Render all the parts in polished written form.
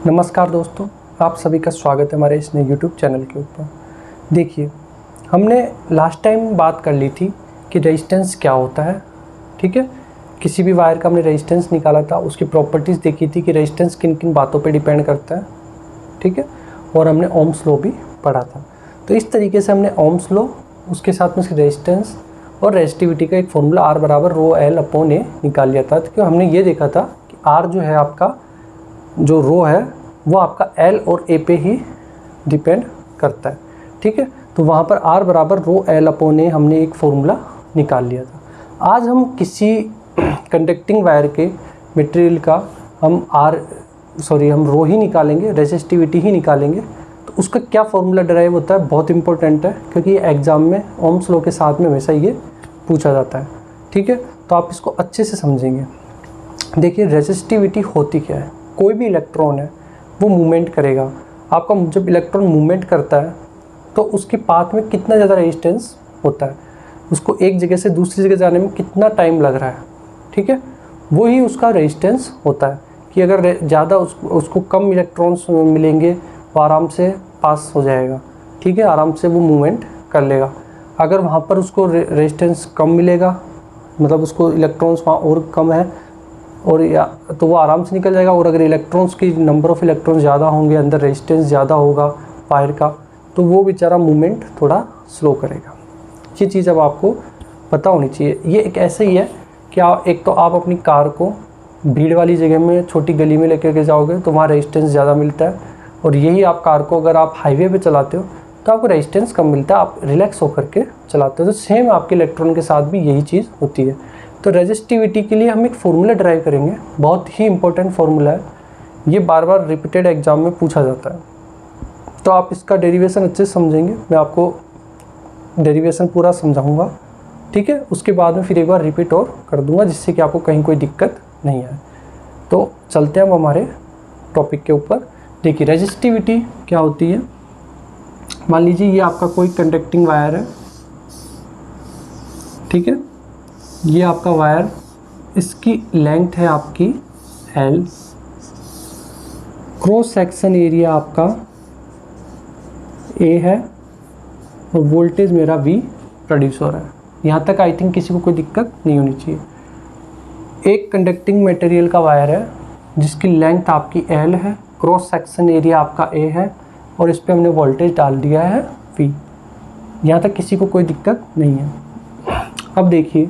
नमस्कार दोस्तों, आप सभी का स्वागत है हमारे इस नए यूट्यूब चैनल के ऊपर। देखिए, हमने लास्ट टाइम बात कर ली थी कि रेजिस्टेंस क्या होता है। ठीक है, किसी भी वायर का हमने रेजिस्टेंस निकाला था, उसकी प्रॉपर्टीज़ देखी थी कि रेजिस्टेंस किन किन बातों पे डिपेंड करता है। ठीक है, और हमने ओम्स लॉ भी पढ़ा था। तो इस तरीके से हमने ओम्स लॉ, उसके साथ में उसकी रेजिस्टेंस और रेजिस्टिविटी का एक फॉर्मूला R बराबर रो एल अपॉन ए निकाल लिया था। तो हमने ये देखा था कि R जो है आपका, जो रो है वो आपका L और A पे ही डिपेंड करता है। ठीक है, तो वहाँ पर R बराबर रो एल अपॉन ए हमने एक फॉर्मूला निकाल लिया था। आज हम किसी कंडक्टिंग वायर के मटेरियल का हम रो ही निकालेंगे, रेजिस्टिविटी ही निकालेंगे। तो उसका क्या फॉर्मूला डिराइव होता है, बहुत इंपॉर्टेंट है, क्योंकि ये एग्ज़ाम में ओम्स लॉ के साथ में हमेशा ये पूछा जाता है। ठीक है, तो आप इसको अच्छे से समझेंगे। देखिए, रेजिस्टिविटी होती क्या है। कोई भी इलेक्ट्रॉन है वो मूवमेंट करेगा। आपका जब इलेक्ट्रॉन मूवमेंट करता है तो उसके पाथ में कितना ज़्यादा रेजिस्टेंस होता है, उसको एक जगह से दूसरी जगह जाने में कितना टाइम लग रहा है। ठीक है, वही उसका रेजिस्टेंस होता है कि अगर ज़्यादा उसको कम इलेक्ट्रॉन्स मिलेंगे वो आराम से पास हो जाएगा। ठीक है, आराम से वो मूवमेंट कर लेगा। अगर वहाँ पर उसको रेजिस्टेंस कम मिलेगा, मतलब उसको इलेक्ट्रॉन्स वहाँ और कम है और या तो वो आराम से निकल जाएगा। और अगर इलेक्ट्रॉन्स की नंबर ऑफ़ इलेक्ट्रॉन्स ज़्यादा होंगे, अंदर रेजिस्टेंस ज़्यादा होगा वायर का, तो वो बेचारा मूवमेंट थोड़ा स्लो करेगा। ये चीज़ अब आपको पता होनी चाहिए। ये एक ऐसे ही है कि एक तो आप अपनी कार को भीड़ वाली जगह में, छोटी गली में लेकर के जाओगे तो वहाँ रेजिस्टेंस ज़्यादा मिलता है, और यही आप कार को अगर आप हाईवे पे चलाते हो तो आपको रेजिस्टेंस कम मिलता है, आप रिलैक्स होकर के चलाते हो। तो सेम आपके इलेक्ट्रॉन के साथ भी यही चीज़ होती है। तो रेजिस्टिविटी के लिए हम एक फॉर्मूला ड्राइव करेंगे, बहुत ही इंपॉर्टेंट फार्मूला है। ये बार बार रिपीटेड एग्जाम में पूछा जाता है, तो आप इसका डेरिवेशन अच्छे से समझेंगे। मैं आपको डेरिवेशन पूरा समझाऊंगा। ठीक है, उसके बाद में फिर एक बार रिपीट और कर दूंगा, जिससे कि आपको कहीं कोई दिक्कत नहीं आए। तो चलते हैं हम हमारे टॉपिक के ऊपर। देखिए, रेजिस्टिविटी क्या होती है। मान लीजिए ये आपका कोई कंडक्टिंग वायर है। ठीक है, ये आपका वायर, इसकी लेंथ है आपकी L, क्रॉस सेक्शन एरिया आपका A है, और वोल्टेज मेरा V प्रोड्यूस हो रहा है। यहाँ तक आई थिंक किसी को कोई दिक्कत नहीं होनी चाहिए। एक कंडक्टिंग मटेरियल का वायर है जिसकी लेंथ आपकी L है, क्रॉस सेक्शन एरिया आपका A है, और इस पर हमने वोल्टेज डाल दिया है V। यहाँ तक किसी को कोई दिक्कत नहीं है। अब देखिए,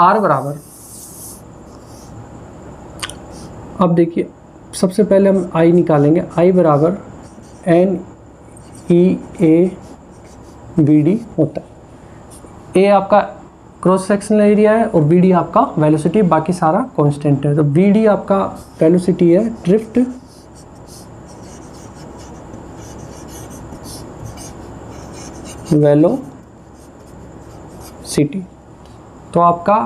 R बराबर, अब देखिए सबसे पहले हम I निकालेंगे। I बराबर NEAVD होता है। A आपका क्रॉस सेक्शनल एरिया है और VD आपका वेलोसिटी, बाकी सारा कांस्टेंट है। तो VD आपका वेलोसिटी है, ड्रिफ्ट वेलोसिटी। तो आपका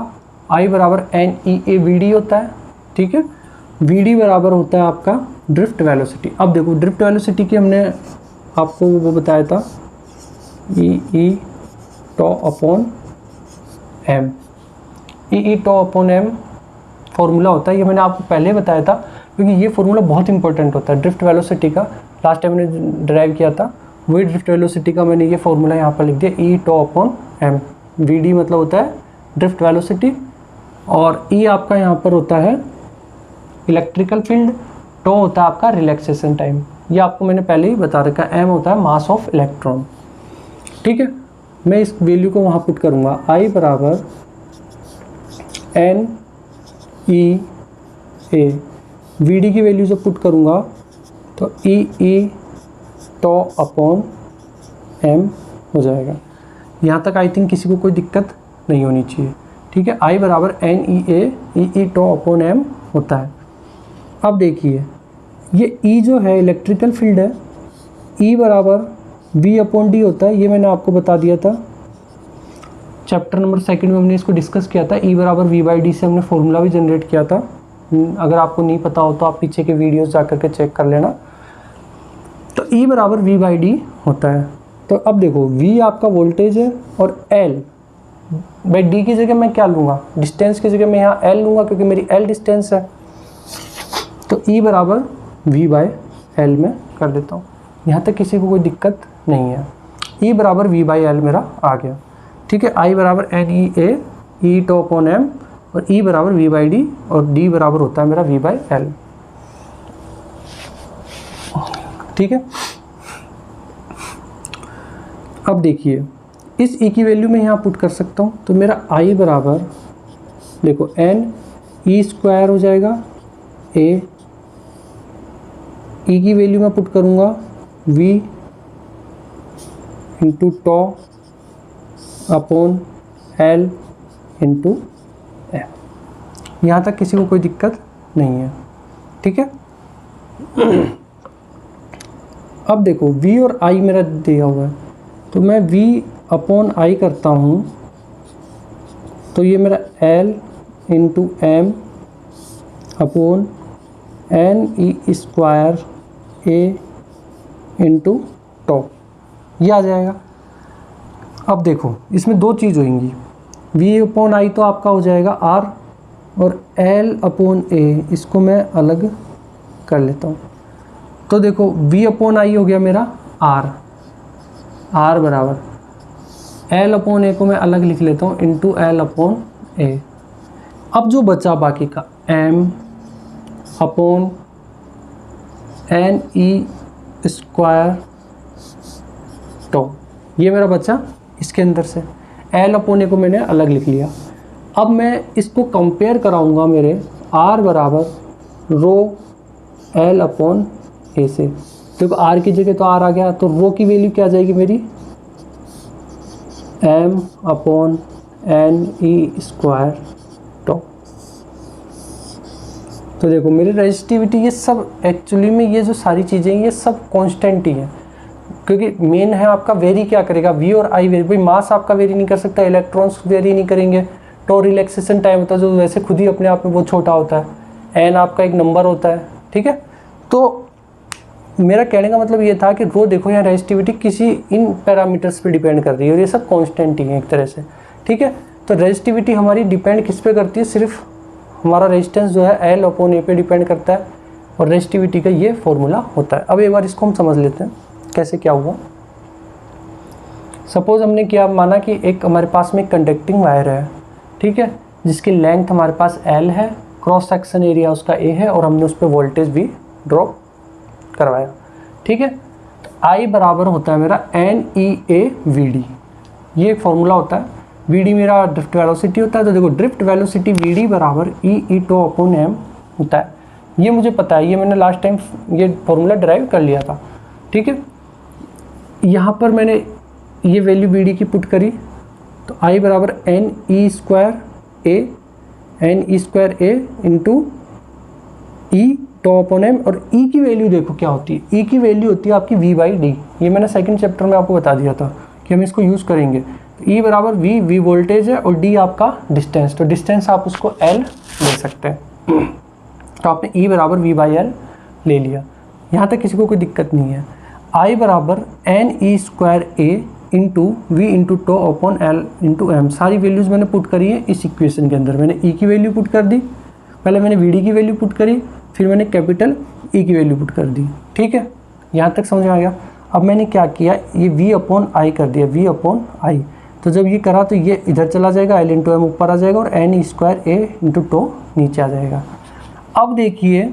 I बराबर NEAVD होता है। ठीक है, VD बराबर होता है आपका ड्रिफ्ट वेलोसिटी। अब देखो, ड्रिफ्ट वेलोसिटी की हमने आपको वो बताया था, EE टॉ अपॉन M। EE टॉ अपॉन M फॉर्मूला होता है, ये मैंने आपको पहले बताया था, क्योंकि ये फॉर्मूला बहुत इंपॉर्टेंट होता है ड्रिफ्ट वेलोसिटी का। लास्ट टाइम मैंने ड्राइव किया था, वही ड्रिफ्ट वेलोसिटी का मैंने ये फॉर्मूला यहाँ पर लिख दिया, E टॉ अपॉन M। VD मतलब होता है ड्रिफ्ट वेलोसिटी, और E आपका यहाँ पर होता है इलेक्ट्रिकल फील्ड, टो होता है आपका रिलैक्सेशन टाइम। ये आपको मैंने पहले ही बता रखा है। M होता है मास ऑफ इलेक्ट्रॉन। ठीक है, मैं इस वैल्यू को वहाँ पुट करूँगा। I बराबर NEA, VD की वैल्यू जब पुट करूँगा तो EE टॉ अपॉन M हो जाएगा। यहाँ तक आई थिंक किसी को कोई दिक्कत नहीं होनी चाहिए। ठीक है, I बराबर NEA टॉ अपॉन M होता है। अब देखिए, ये E जो है इलेक्ट्रिकल फील्ड है, E बराबर V अपॉन D होता है। ये मैंने आपको बता दिया था, चैप्टर नंबर 2 में हमने इसको डिस्कस किया था। E बराबर V/D से हमने फॉर्मूला भी जनरेट किया था। अगर आपको नहीं पता हो तो आप पीछे के वीडियोस जा करके चेक कर लेना। तो E बराबर V/D होता है। तो अब देखो, V आपका वोल्टेज है और L भाई डी की जगह मैं क्या लूँगा, डिस्टेंस की जगह मैं यहाँ एल लूँगा क्योंकि मेरी एल डिस्टेंस है। तो E बराबर V/L में कर देता हूँ। यहाँ तक किसी को कोई दिक्कत नहीं है। E बराबर V/L मेरा आ गया, ठीक है। I बराबर NEA E/m और E बराबर V/D और D बराबर होता है मेरा V/L, ठीक है। अब देखिए इस E की वैल्यू मैं यहाँ पुट कर सकता हूँ, तो मेरा I बराबर देखो NE² हो जाएगा A, E की वैल्यू मैं पुट करूँगा V इंटू टॉ अपॉन L इंटू M। यहाँ तक किसी को कोई दिक्कत नहीं है, ठीक है। अब देखो V और I मेरा दिया हुआ है, तो मैं V अपॉन I करता हूँ, तो ये मेरा L into M upon NE² A into tau, ये आ जाएगा। अब देखो इसमें दो चीज़ होंगी, V अपॉन I तो आपका हो जाएगा R और L अपॉन A इसको मैं अलग कर लेता हूँ। तो देखो V अपॉन I हो गया मेरा R बराबर L अपॉन A को मैं अलग लिख लेता हूँ इंटू L अपॉन A। अब जो बचा बाकी का M अपॉन NE² टॉ, ये मेरा बचा इसके अंदर से। L अपॉन A को मैंने अलग लिख लिया। अब मैं इसको कंपेयर कराऊंगा मेरे R बराबर रो L अपॉन A से। देखो R की जगह तो R आ गया, तो रो की वैल्यू क्या आ जाएगी मेरी M अपॉन NE² टॉ। तो देखो मेरी रेजिस्टिविटी ये सब एक्चुअली में ये जो सारी चीज़ें ये सब कांस्टेंट ही हैं, क्योंकि मेन है आपका वेरी क्या करेगा V और I वेरी। भाई मास आपका वेरी नहीं कर सकता, इलेक्ट्रॉन्स वेरी नहीं करेंगे, तो रिलैक्सेशन टाइम होता है जो वैसे खुद ही अपने आप में बहुत छोटा होता है, n आपका एक नंबर होता है, ठीक है। तो मेरा कहने का मतलब ये था कि रो देखो यहाँ रेजिस्टिविटी किसी इन पैरामीटर्स पे डिपेंड कर रही है और ये सब कांस्टेंट ही है एक तरह से, ठीक है। तो रेजिस्टिविटी हमारी डिपेंड किस पे करती है, सिर्फ हमारा रेजिस्टेंस जो है L अपॉन A पे डिपेंड करता है, और रेजिस्टिविटी का ये फॉर्मूला होता है। अब एक बार इसको हम समझ लेते हैं कैसे क्या हुआ। सपोज हमने क्या माना कि एक हमारे पास में एक कंडक्टिंग वायर है, ठीक है, जिसकी लेंथ हमारे पास L है, क्रॉस सेक्शन एरिया उसका A है, और हमने उस पर वोल्टेज भी ड्रॉप करवाया, ठीक है। तो I बराबर होता है मेरा NEA/VD, ये एक फॉर्मूला होता है। VD मेरा ड्रिफ्ट वेलोसिटी होता है, तो देखो ड्रिफ्ट वेलोसिटी VD बराबर E/τ अपॉन M होता है। ये मुझे पता है, ये मैंने लास्ट टाइम ये फॉर्मूला ड्राइव कर लिया था, ठीक है। यहाँ पर मैंने ये वैल्यू VD की पुट करी, तो I बराबर NE² A into E/τ upon M, और E की वैल्यू देखो क्या होती है, E की वैल्यू होती है आपकी V/D। ये मैंने सेकंड चैप्टर में आपको बता दिया था कि हम इसको यूज़ करेंगे। तो E बराबर V वोल्टेज है और D आपका डिस्टेंस, तो डिस्टेंस आप उसको L ले सकते हैं। तो आपने E बराबर V/L ले लिया, यहाँ तक किसी को कोई दिक्कत नहीं है। I बराबर NE² A into V into tau upon L into M, सारी वैल्यूज़ मैंने पुट करी है इस इक्वेशन के अंदर। मैंने E की वैल्यू पुट कर दी, पहले मैंने VD की वैल्यू पुट करी, फिर मैंने कैपिटल E की वैल्यू पुट कर दी, ठीक है। यहाँ तक समझ में आ गया। अब मैंने क्या किया, ये V अपॉन I कर दिया, V अपॉन I। तो जब ये करा तो ये इधर चला जाएगा, L इंटू M ऊपर आ जाएगा, और NE² A इंटू टो नीचे आ जाएगा। अब देखिए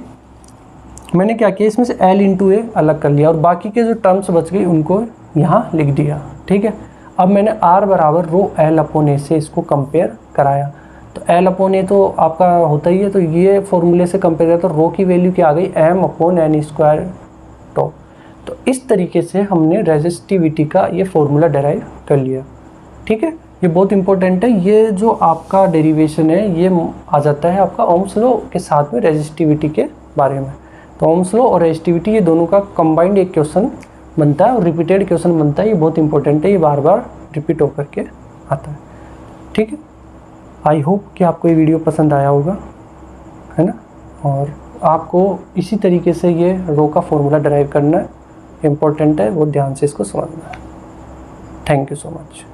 मैंने क्या किया, इसमें से L इंटू A अलग कर लिया, और बाकी के जो टर्म्स बच गई उनको यहाँ लिख दिया, ठीक है। अब मैंने R बराबर रो L अपॉन A से इसको कंपेयर कराया, तो L अपॉन A तो आपका होता ही है, तो ये फॉर्मूले से कंपेयर किया तो रो की वैल्यू क्या आ गई, M अपॉन NE² टो। तो इस तरीके से हमने रेजिस्टिविटी का ये फॉर्मूला डेराइव कर लिया, ठीक है। ये बहुत इंपॉर्टेंट है, ये जो आपका डेरिवेशन है ये आ जाता है आपका ओम्स लॉ के साथ में रेजिस्टिविटी के बारे में। तो ओम्स लॉ और रेजिस्टिविटी ये दोनों का कंबाइंड एक क्वेश्चन बनता है और रिपीटेड क्वेश्चन बनता है, ये बहुत इंपॉर्टेंट है, ये बार बार रिपीट होकर के आता है, ठीक है। आई होप कि आपको ये वीडियो पसंद आया होगा, है ना, और आपको इसी तरीके से ये रो का फॉर्मूला ड्राइव करना इम्पोर्टेंट है, वो ध्यान से इसको समझना है। Thank you so much.